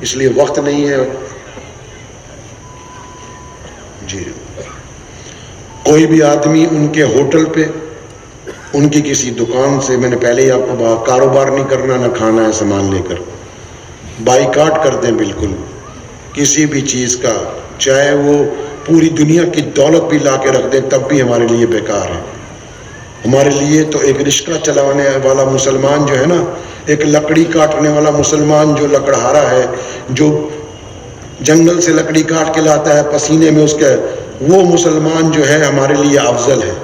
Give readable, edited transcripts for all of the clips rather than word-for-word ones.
اس لیے وقت نہیں ہے جی. کوئی بھی آدمی ان کے ہوٹل پہ، ان کی کسی دکان سے، میں نے پہلے ہی آپ کو کہا کاروبار نہیں کرنا، نہ کھانا ہے سامان لے کر، بائیکاٹ کر دیں بالکل کسی بھی چیز کا، چاہے وہ پوری دنیا کی دولت بھی لا کے رکھ دیں تب بھی ہمارے لیے بیکار ہے. ہمارے لیے تو ایک رشکہ چلانے والا مسلمان جو ہے نا، ایک لکڑی کاٹنے والا مسلمان جو لکڑہارا ہے، جو جنگل سے لکڑی کاٹ کے لاتا ہے پسینے میں اس کے، وہ مسلمان جو ہے ہمارے لیے افضل ہے،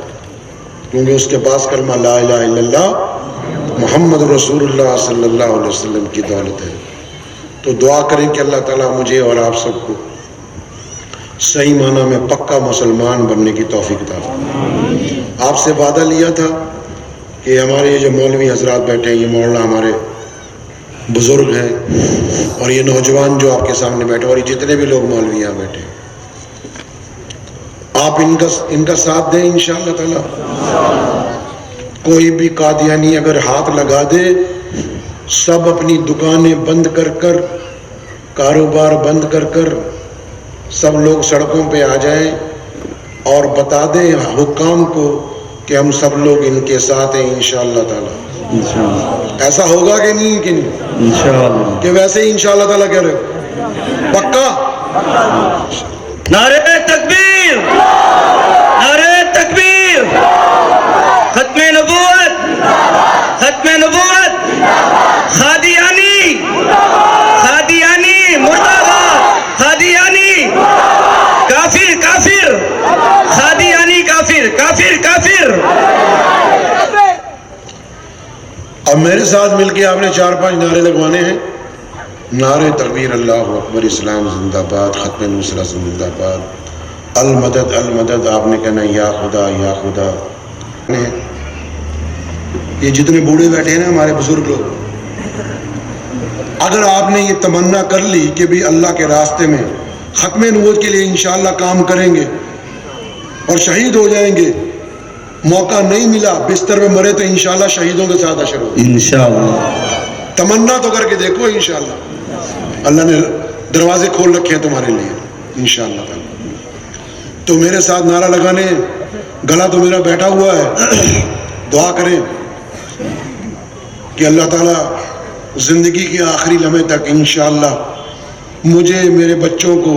کیونکہ اس کے پاس کلمہ لا الہ الا اللہ محمد رسول اللہ صلی اللہ علیہ وسلم کی دولت ہے. تو دعا کریں کہ اللہ تعالیٰ مجھے اور آپ سب کو صحیح معنی میں پکا مسلمان بننے کی توفیق عطا فرمائے. آپ سے وعدہ لیا تھا کہ ہمارے یہ جو مولوی حضرات بیٹھے ہیں، یہ مولانا ہمارے بزرگ ہیں، اور یہ نوجوان جو آپ کے سامنے بیٹھے، اور یہ جتنے بھی لوگ مولوی یہاں بیٹھے، آپ ان کا ساتھ دیں انشاءاللہ تعالی. کوئی بھی قادیانی اگر ہاتھ لگا دے، سب اپنی دکانیں بند کر کر، کاروبار بند کر کر، سب لوگ سڑکوں پہ آ جائیں اور بتا دیں حکام کو کہ ہم سب لوگ ان کے ساتھ ہیں انشاءاللہ تعالی. ایسا ہوگا کہ نہیں؟ کہ نہیں انشاءاللہ، کہ ویسے ہی انشاءاللہ تعالی کہہ رہے پکا؟ نعرہ تکبیر، نعرہ تکبیر، ختم نبوت، ختم نبوت، قادیانی، قادیانی مرد آباد، قادیانی کافر، کافر، قادیانی کافر، کافر، کافر. اب میرے ساتھ مل کے آپ نے 4-5 نعرے لگوانے ہیں. نعرے تکبیر، اللہ اکبر، اسلام زندہ باد، ختم نصرت زندہ باد، المدد المدد. آپ نے کہنا یا خدا یا خدا. یہ جتنے بوڑھے بیٹھے ہیں نا ہمارے بزرگ لوگ، اگر آپ نے یہ تمنا کر لی کہ بھی اللہ کے راستے میں ختم نبوت کے لیے انشاءاللہ کام کریں گے اور شہید ہو جائیں گے، موقع نہیں ملا، بستر میں مرے، تو انشاءاللہ شہیدوں کے ساتھ حشر ہوگا انشاءاللہ. تمنا تو کر کے دیکھو انشاءاللہ. اللہ نے دروازے کھول رکھے ہیں تمہارے لیے انشاءاللہ تعالی. تو میرے ساتھ نعرہ لگانے، گلا تو میرا بیٹھا ہوا ہے، دعا کریں کہ اللہ تعالیٰ زندگی کے آخری لمحے تک انشاءاللہ مجھے، میرے بچوں کو،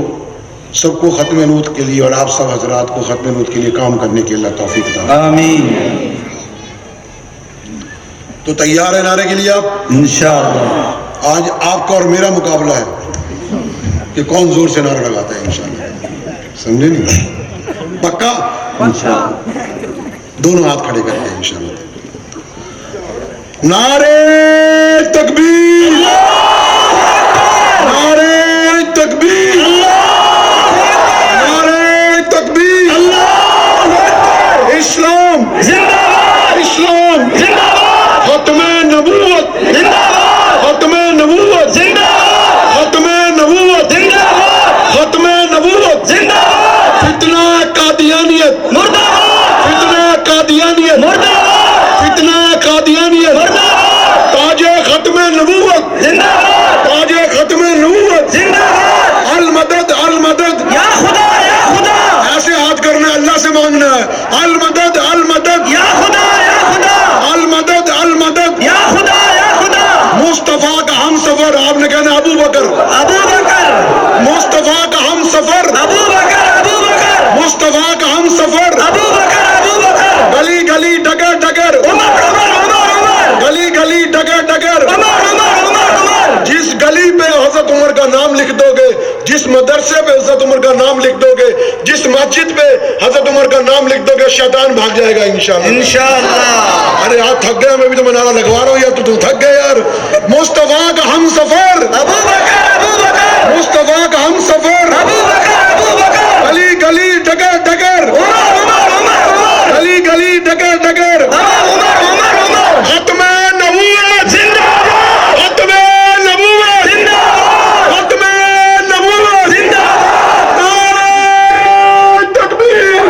سب کو ختم نبوت کے لیے، اور آپ سب حضرات کو ختم نبوت کے لیے کام کرنے کی اللہ توفیق عطا. آمین. تو تیار ہے نعرے کے لیے آپ؟ انشاءاللہ. آج آپ کا اور میرا مقابلہ ہے کہ کون زور سے نعرہ لگاتا ہے انشاءاللہ. سمجھے نہیں؟ پکا؟ انشاءاللہ. دونوں ہاتھ کھڑے کرتے ہیں انشاءاللہ. نعرے تکبیر، نعرے تکبیر، نعرے تکبیر. اسلام زندہ باد، اسلام زندہ باد، ختم نبوت، زندہ باد، ختم نبوت، زندہ باد، ختم نبوت، زندہ باد، ختم نبوت. زندہ باد، فتنہ قادیانیت، مردہ باد، فتنہ قادیانیت، مردہ باد، فتنہ قادیانیت. مردہ باد، تاج ختم نبوت، زندہ باد، تاج ختم نبوت. زندہ باد. المدد المدد. یا خدا، یا خدا، ایسے ہاتھ کرنا ہے، اللہ سے مانگنا ہے. المدد المدد، یا خدا، یا خدا، المدد المدد. یا خدا، یا خدا. مصطفیٰ کا ہم سفر، آپ نے کہنا ابو بکر. ابو بکر، مصطفیٰ کا ہم سفر، ابو بکر، ابو بکر، مصطفیٰ کا ہم سفر. ابو بکر، ابو بکر. گلی گلی ڈگر ڈگر، عمر، عمر، عمر، عمر، گلی گلی ڈگر ڈگر. عمر، عمر، عمر، عمر. جس گلی پہ حضرت عمر کا نام لکھ دو گے، جس مدرسے پہ حضرت عمر کا نام لکھ دو گے، جس مسجد پہ حضرت عمر کا نام لکھ دو گے، شیطان بھاگ جائے گا انشاءاللہ. انشاءاللہ. ارے آپ تھک گئے، میں بھی تو نعرہ لگوا رہا ہوں یار، تو تھک گئے یار. مصطفیٰ کا ہم سفر، ابو بکر، ابو بکر، مصطفیٰ کا ہم سفر. ابو بکر، ابو بکر. گلی گلی ڈگر ڈگر، عمر، عمر، عمر، عمر. گلی گلی ڈگر ڈگر. عمر، عمر، عمر، عمر. ختم نبوت، زندہ باد، ختم نبوت، زندہ باد، ختم نبوت. زندہ باد. نعرہ تکبیر.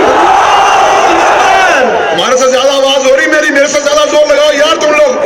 تمہارے سے زیادہ آواز ہو رہی میری، میرے سے زیادہ زور لگاؤ یار تم لوگ.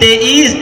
23